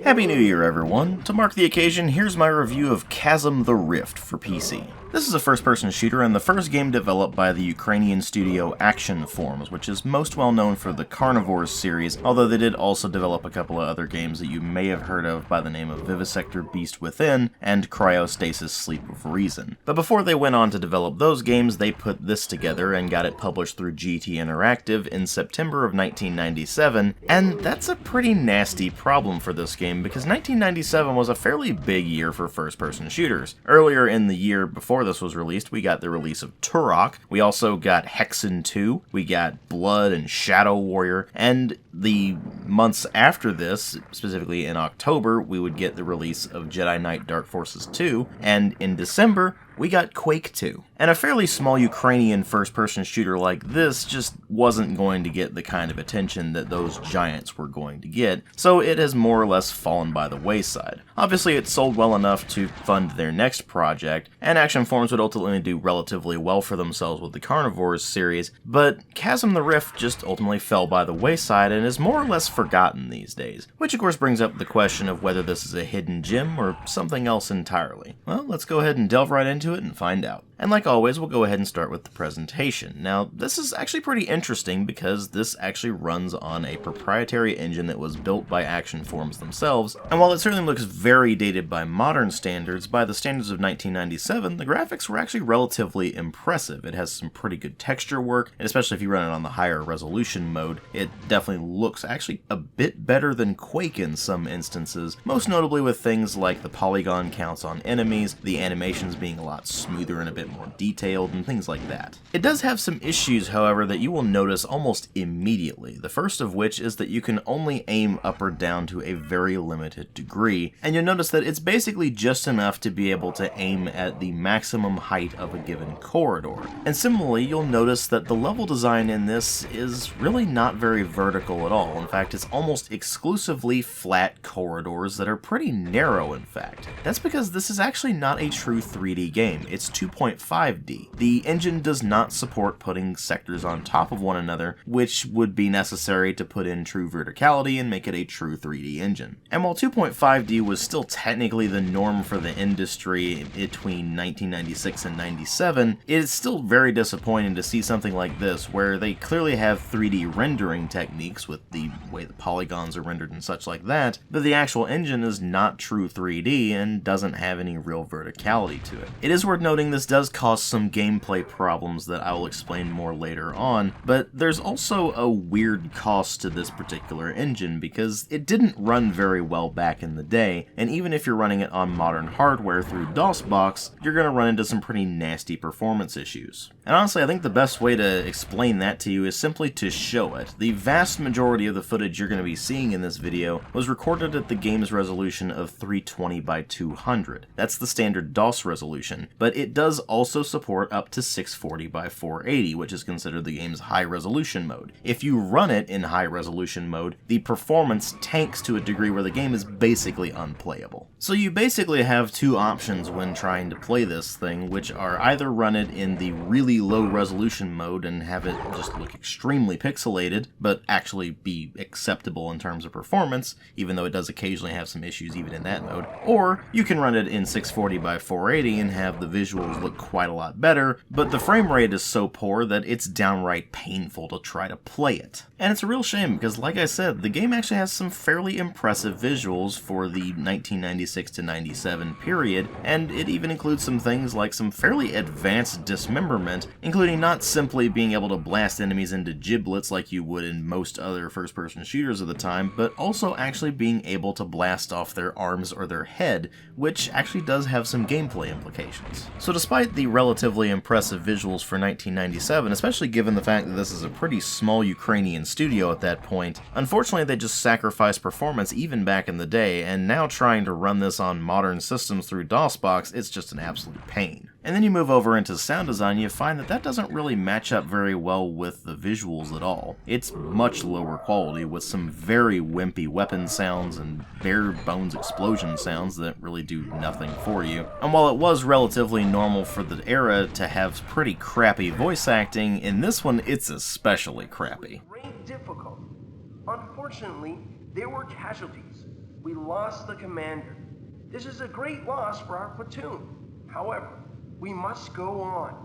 Happy New Year, everyone! To mark the occasion, here's my review of Chasm the Rift for PC. This is a first-person shooter and the first game developed by the Ukrainian studio Actionforms, which is most well known for the Carnivores series, although they did also develop a couple of other games that you may have heard of by the name of Vivisector Beast Within and Cryostasis Sleep of Reason. But before they went on to develop those games, they put this together and got it published through GT Interactive in September of 1997, and that's a pretty nasty problem for this game because 1997 was a fairly big year for first-person shooters. Earlier in the year before this was released, we got the release of Turok, we also got Hexen 2, we got Blood and Shadow Warrior, and the months after this, specifically in October, we would get the release of Jedi Knight Dark Forces 2, and in December, we got Quake 2. And a fairly small Ukrainian first-person shooter like this just wasn't going to get the kind of attention that those giants were going to get, so it has more or less fallen by the wayside. Obviously, it sold well enough to fund their next project, and Actionforms would ultimately do relatively well for themselves with the Carnivores series, but Chasm the Rift just ultimately fell by the wayside and is more or less forgotten these days, which of course brings up the question of whether this is a hidden gem or something else entirely. Well, let's go ahead and delve right into it and find out. And like always, we'll go ahead and start with the presentation. Now, this is actually pretty interesting because this actually runs on a proprietary engine that was built by Actionforms themselves, and while it certainly looks very dated by modern standards, by the standards of 1997, the graphics were actually relatively impressive. It has some pretty good texture work, and especially if you run it on the higher resolution mode, it definitely looks actually a bit better than Quake in some instances, most notably with things like the polygon counts on enemies, the animations being a lot smoother and a bit more detailed, and things like that. It does have some issues, however, that you will notice almost immediately, the first of which is that you can only aim up or down to a very limited degree, and you'll notice that it's basically just enough to be able to aim at the maximum height of a given corridor. And similarly, you'll notice that the level design in this is really not very vertical at all. In fact, it's almost exclusively flat corridors that are pretty narrow, in fact. That's because this is actually not a true 3D game. It's 2.5D. The engine does not support putting sectors on top of one another, which would be necessary to put in true verticality and make it a true 3D engine. And while 2.5D was still technically the norm for the industry between 1996 and 97, it is still very disappointing to see something like this, where they clearly have 3D rendering techniques with the way the polygons are rendered and such like that, but the actual engine is not true 3D and doesn't have any real verticality to it. It is worth noting this does cause some gameplay problems that I will explain more later on, but there's also a weird cost to this particular engine because it didn't run very well back in the day, and even if you're running it on modern hardware through DOSBox, you're going to run into some pretty nasty performance issues. And honestly, I think the best way to explain that to you is simply to show it. The vast majority of the footage you're going to be seeing in this video was recorded at the game's resolution of 320 by 200. That's the standard DOS resolution, but it does also support up to 640 by 480, which is considered the game's high resolution mode. If you run it in high resolution mode, the performance tanks to a degree where the game is basically unplayable. So you basically have two options when trying to play this thing, which are either run it in the really low resolution mode and have it just look extremely pixelated, but actually be acceptable in terms of performance, even though it does occasionally have some issues even in that mode, or you can run it in 640 by 480 and have the visuals look quite a lot better, but the frame rate is so poor that it's downright painful to try to play it. And it's a real shame because, like I said, the game actually has some fairly impressive visuals for the 1996 to 97 period, and it even includes some things like some fairly advanced dismemberment, including not simply being able to blast enemies into giblets like you would in most other first-person shooters of the time, but also actually being able to blast off their arms or their head, which actually does have some gameplay implications. So despite the relatively impressive visuals for 1997, especially given the fact that this is a pretty small Ukrainian studio at that point, unfortunately they just sacrificed performance even back in the day, and now trying to run this on modern systems through DOSBox, it's just an absolute pain. And then you move over into sound design, you find that that doesn't really match up very well with the visuals at all. It's much lower quality with some very wimpy weapon sounds and bare bones explosion sounds that really do nothing for you. And while it was relatively normal for the era to have pretty crappy voice acting, in this one it's especially crappy. Great difficulty. Unfortunately, there were casualties. We lost the commander. This is a great loss for our platoon. However, we must go on.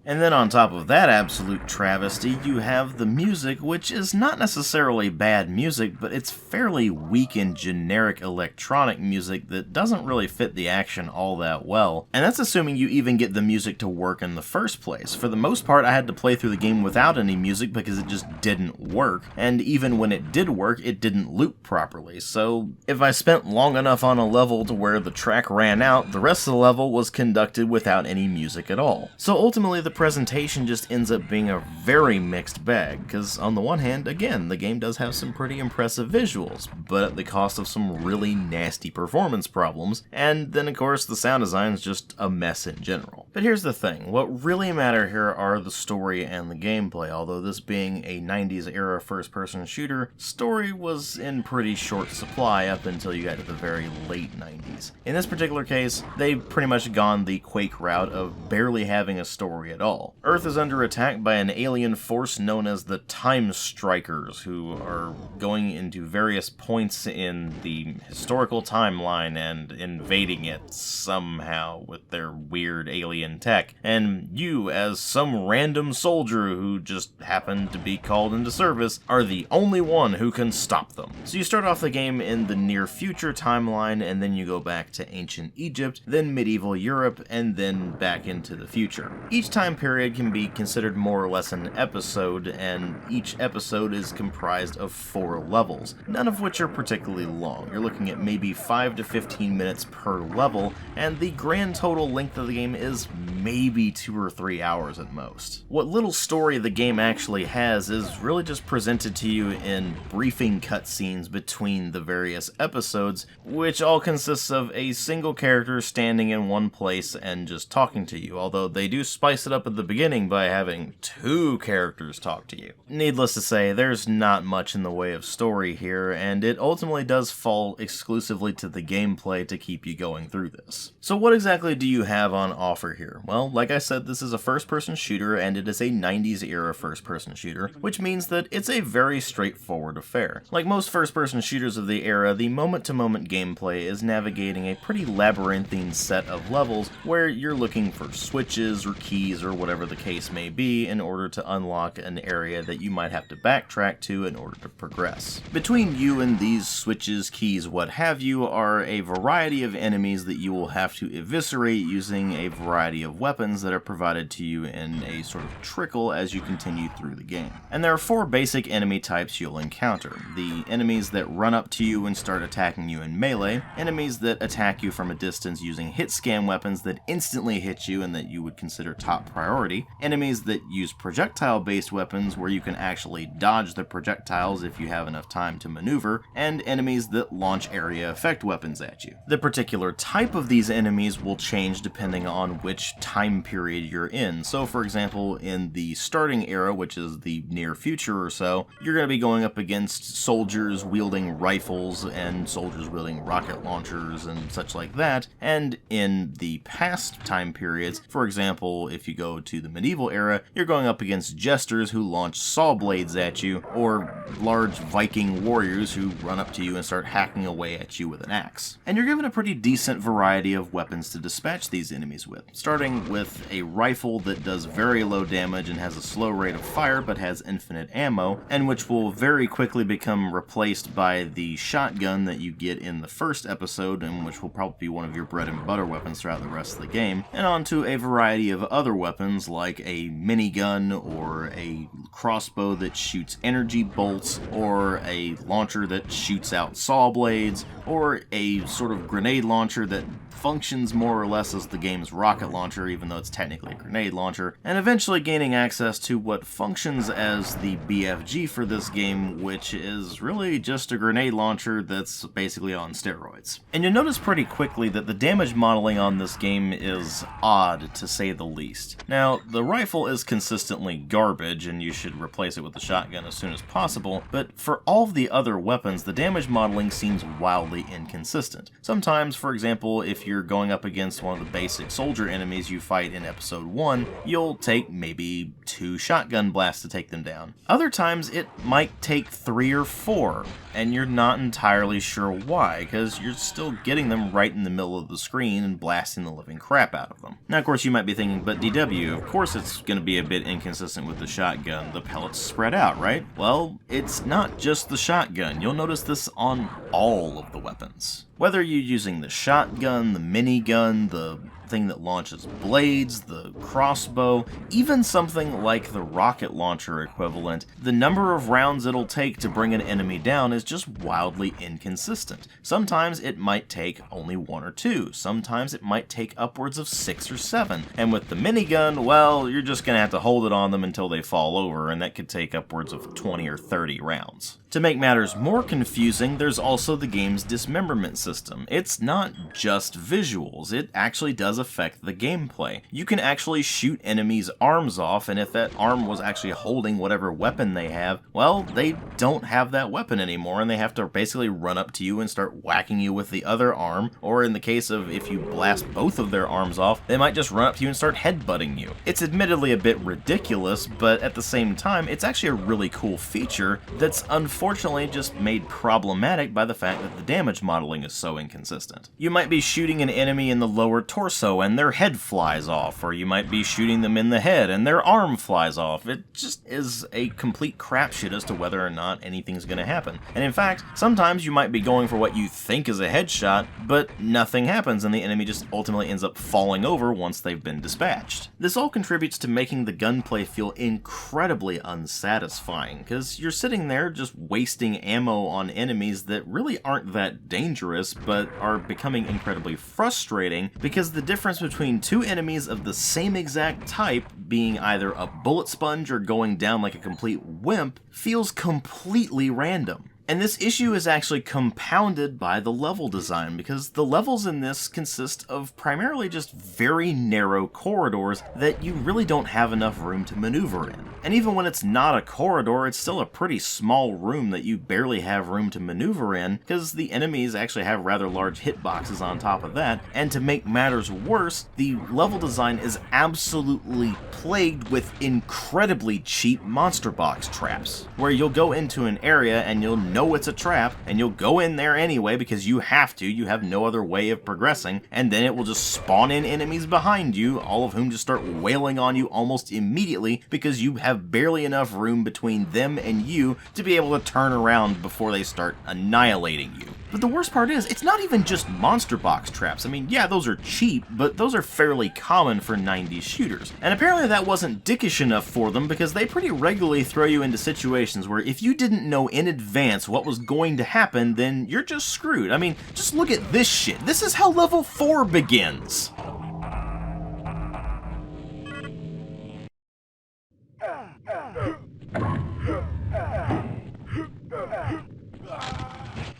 And then on top of that absolute travesty, you have the music, which is not necessarily bad music, but it's fairly weak and generic electronic music that doesn't really fit the action all that well. And that's assuming you even get the music to work in the first place. For the most part, I had to play through the game without any music because it just didn't work, and even when it did work, it didn't loop properly. So if I spent long enough on a level to where the track ran out, the rest of the level was conducted without any music at all. So ultimately, the presentation just ends up being a very mixed bag, because on the one hand, again, the game does have some pretty impressive visuals, but at the cost of some really nasty performance problems, and then of course the sound design is just a mess in general. But here's the thing, what really matter here are the story and the gameplay. Although this being a 90s era first-person shooter, story was in pretty short supply up until you got to the very late 90s. In this particular case, they've pretty much gone the Quake route of barely having a story at all. Earth is under attack by an alien force known as the Time Strikers, who are going into various points in the historical timeline and invading it somehow with their weird alien tech. And you, as some random soldier who just happened to be called into service, are the only one who can stop them. So you start off the game in the near future timeline, and then you go back to ancient Egypt, then medieval Europe, and then back into the future. Each time period can be considered more or less an episode, and each episode is comprised of 4 levels, none of which are particularly long. You're looking at maybe 5 to 15 minutes per level, and the grand total length of the game is maybe 2 or 3 hours at most. What little story the game actually has is really just presented to you in briefing cutscenes between the various episodes, which all consists of a single character standing in one place and just talking to you, although they do spice it up at the beginning by having 2 characters talk to you. Needless to say, there's not much in the way of story here, and it ultimately does fall exclusively to the gameplay to keep you going through this. So what exactly do you have on offer here? Well, like I said, this is a first-person shooter, and it is a 90s era first-person shooter, which means that it's a very straightforward affair. Like most first-person shooters of the era, the moment-to-moment gameplay is navigating a pretty labyrinthine set of levels where you're looking for switches or keys or whatever the case may be in order to unlock an area that you might have to backtrack to in order to progress. Between you and these switches, keys, what have you, are a variety of enemies that you will have to eviscerate using a variety of weapons that are provided to you in a sort of trickle as you continue through the game. And there are 4 basic enemy types you'll encounter. The enemies that run up to you and start attacking you in melee, enemies that attack you from a distance using hit scan weapons that instantly hit you and that you would consider top priority, enemies that use projectile-based weapons where you can actually dodge the projectiles if you have enough time to maneuver, and enemies that launch area effect weapons at you. The particular type of these enemies will change depending on which time period you're in. So for example, in the starting era, which is the near future or so, you're going to be going up against soldiers wielding rifles and soldiers wielding rocket launchers and such like that, and in the past time periods, for example, if you go to the medieval era, you're going up against jesters who launch saw blades at you, or large Viking warriors who run up to you and start hacking away at you with an axe. And you're given a pretty decent variety of weapons to dispatch these enemies with, starting with a rifle that does very low damage and has a slow rate of fire but has infinite ammo, and which will very quickly become replaced by the shotgun that you get in the first episode, and which will probably be one of your bread and butter weapons throughout the rest of the game, and onto a variety of other weapons like a minigun or a crossbow that shoots energy bolts, or a launcher that shoots out saw blades, or a sort of grenade launcher that functions more or less as the game's rocket launcher, even though it's technically a grenade launcher, and eventually gaining access to what functions as the BFG for this game, which is really just a grenade launcher that's basically on steroids. And you'll notice pretty quickly that the damage modeling on this game is odd, to say the least. Now, the rifle is consistently garbage, and you should replace it with the shotgun as soon as possible, but for all of the other weapons, the damage modeling seems wildly inconsistent. Sometimes, for example, if you're going up against one of the basic soldier enemies enemies you fight in episode 1, you'll take maybe 2 shotgun blasts to take them down. Other times it might take 3 or 4, and you're not entirely sure why, because you're still getting them right in the middle of the screen and blasting the living crap out of them. Now of course you might be thinking, but DW, of course it's going to be a bit inconsistent with the shotgun. The pellets spread out, right? Well, it's not just the shotgun. You'll notice this on all of the weapons. Whether you're using the shotgun, the minigun, the thing that launches blades, the crossbow, even something like the rocket launcher equivalent, the number of rounds it'll take to bring an enemy down is just wildly inconsistent. Sometimes it might take only 1 or 2, sometimes it might take upwards of 6 or 7, and with the minigun, well, you're just gonna have to hold it on them until they fall over, and that could take upwards of 20 or 30 rounds. To make matters more confusing, there's also the game's dismemberment system. It's not just visuals, it actually does affect the gameplay. You can actually shoot enemies' arms off, and if that arm was actually holding whatever weapon they have, well, they don't have that weapon anymore, and they have to basically run up to you and start whacking you with the other arm, or in the case of if you blast both of their arms off, they might just run up to you and start headbutting you. It's admittedly a bit ridiculous, but at the same time, it's actually a really cool feature that's unfortunately just made problematic by the fact that the damage modeling is so inconsistent. You might be shooting an enemy in the lower torso and their head flies off, or you might be shooting them in the head and their arm flies off. It just is a complete crapshoot as to whether or not anything's going to happen. And in fact, sometimes you might be going for what you think is a headshot, but nothing happens and the enemy just ultimately ends up falling over once they've been dispatched. This all contributes to making the gunplay feel incredibly unsatisfying, because you're sitting there just wasting ammo on enemies that really aren't that dangerous, but are becoming incredibly frustrating because the difference between 2 enemies of the same exact type being either a bullet sponge or going down like a complete wimp feels completely random. And this issue is actually compounded by the level design, because the levels in this consist of primarily just very narrow corridors that you really don't have enough room to maneuver in. And even when it's not a corridor, it's still a pretty small room that you barely have room to maneuver in, because the enemies actually have rather large hitboxes on top of that, and to make matters worse, the level design is absolutely plagued with incredibly cheap monster box traps, where you'll go into an area and you'll know it's a trap, and you'll go in there anyway because you have no other way of progressing, and then it will just spawn in enemies behind you, all of whom just start wailing on you almost immediately because you have barely enough room between them and you to be able to turn around before they start annihilating you. But the worst part is, it's not even just monster box traps. I mean, yeah, those are cheap, but those are fairly common for 90s shooters. And apparently that wasn't dickish enough for them, because they pretty regularly throw you into situations where if you didn't know in advance what was going to happen, then you're just screwed. I mean, just look at this shit. This is how level 4 begins.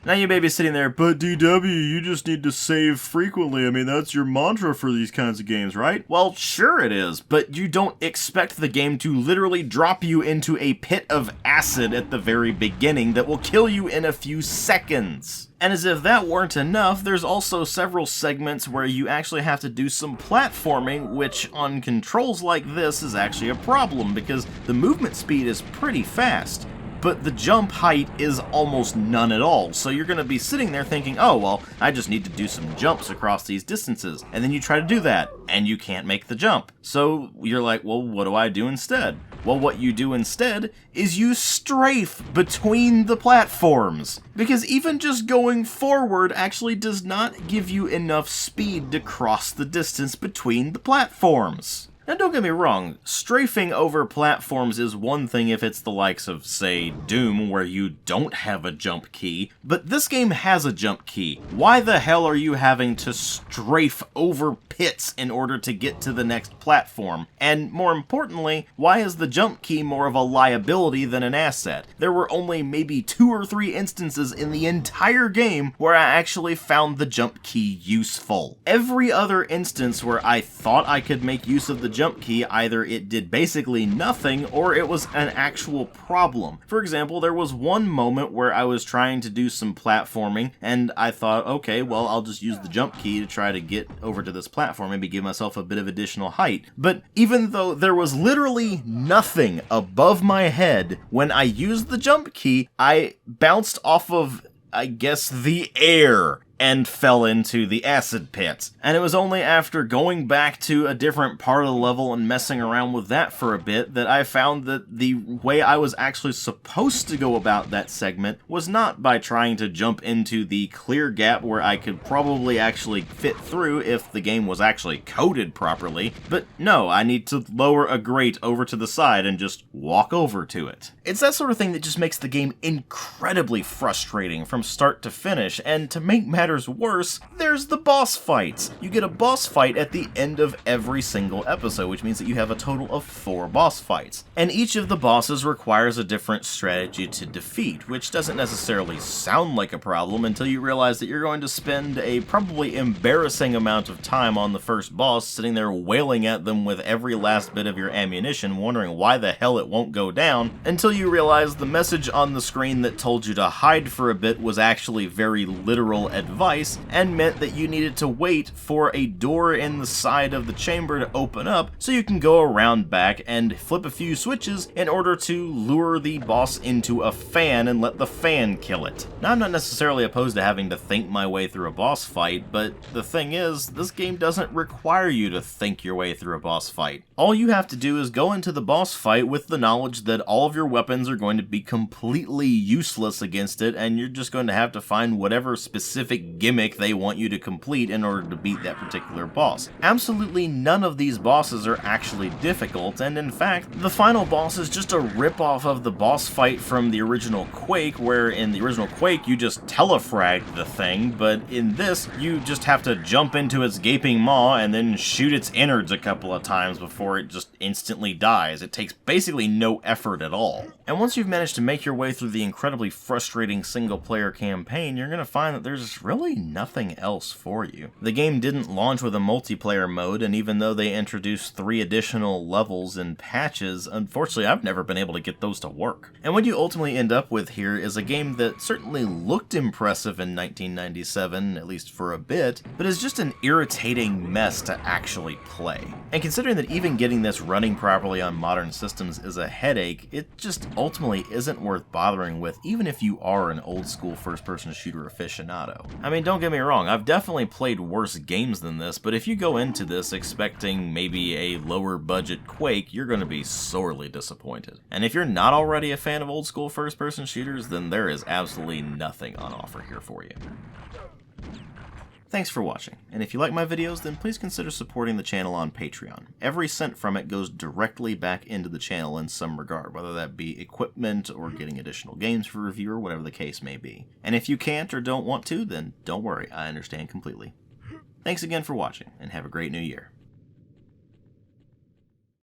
Now you may be sitting there, but DW, you just need to save frequently. I mean, that's your mantra for these kinds of games, right? Well, sure it is, but you don't expect the game to literally drop you into a pit of acid at the very beginning that will kill you in a few seconds. And as if that weren't enough, there's also several segments where you actually have to do some platforming, which on controls like this is actually a problem because the movement speed is pretty fast. But the jump height is almost none at all, so you're going to be sitting there thinking, oh well, I just need to do some jumps across these distances, and then you try to do that, and you can't make the jump. So you're like, well, what do I do instead? Well, what you do instead is you strafe between the platforms, because even just going forward actually does not give you enough speed to cross the distance between the platforms. Now don't get me wrong, strafing over platforms is one thing if it's the likes of, say, Doom, where you don't have a jump key, but this game has a jump key. Why the hell are you having to strafe over pits in order to get to the next platform? And more importantly, why is the jump key more of a liability than an asset? There were only maybe 2 or 3 instances in the entire game where I actually found the jump key useful. Every other instance where I thought I could make use of the jump key, either it did basically nothing or it was an actual problem. For example, there was one moment where I was trying to do some platforming and I thought, okay, well, I'll just use the jump key to try to get over to this platform, maybe give myself a bit of additional height. But even though there was literally nothing above my head, when I used the jump key, I bounced off of, I guess, the air and fell into the acid pit. And it was only after going back to a different part of the level and messing around with that for a bit that I found that the way I was actually supposed to go about that segment was not by trying to jump into the clear gap where I could probably actually fit through if the game was actually coded properly, but no, I need to lower a grate over to the side and just walk over to it. It's that sort of thing that just makes the game incredibly frustrating from start to finish, and to make matters worse, there's the boss fights. You get a boss fight at the end of every single episode, which means that you have a total of 4 boss fights. And each of the bosses requires a different strategy to defeat, which doesn't necessarily sound like a problem until you realize that you're going to spend a probably embarrassing amount of time on the first boss, sitting there wailing at them with every last bit of your ammunition, wondering why the hell it won't go down, until you realize the message on the screen that told you to hide for a bit was actually very literal advice, and meant that you needed to wait for a door in the side of the chamber to open up so you can go around back and flip a few switches in order to lure the boss into a fan and let the fan kill it. Now, I'm not necessarily opposed to having to think my way through a boss fight, but the thing is, this game doesn't require you to think your way through a boss fight. All you have to do is go into the boss fight with the knowledge that all of your weapons are going to be completely useless against it, and you're just going to have to find whatever specific gimmick they want you to complete in order to beat that particular boss. Absolutely none of these bosses are actually difficult, and in fact, the final boss is just a rip-off of the boss fight from the original Quake, where in the original Quake you just telefragged the thing, but in this, you just have to jump into its gaping maw and then shoot its innards a couple of times before it just instantly dies. It takes basically no effort at all. And once you've managed to make your way through the incredibly frustrating single-player campaign, you're going to find that there's really nothing else for you. The game didn't launch with a multiplayer mode, and even though they introduced 3 additional levels and patches, unfortunately I've never been able to get those to work. And what you ultimately end up with here is a game that certainly looked impressive in 1997, at least for a bit, but is just an irritating mess to actually play. And considering that even getting this running properly on modern systems is a headache, it just ultimately isn't worth bothering with, even if you are an old school first-person shooter aficionado. I mean, don't get me wrong, I've definitely played worse games than this, but if you go into this expecting maybe a lower budget Quake, you're going to be sorely disappointed. And if you're not already a fan of old school first-person shooters, then there is absolutely nothing on offer here for you. Thanks for watching, and if you like my videos, then please consider supporting the channel on Patreon. Every cent from it goes directly back into the channel in some regard, whether that be equipment or getting additional games for review or whatever the case may be. And if you can't or don't want to, then don't worry, I understand completely. Thanks again for watching, and have a great new year.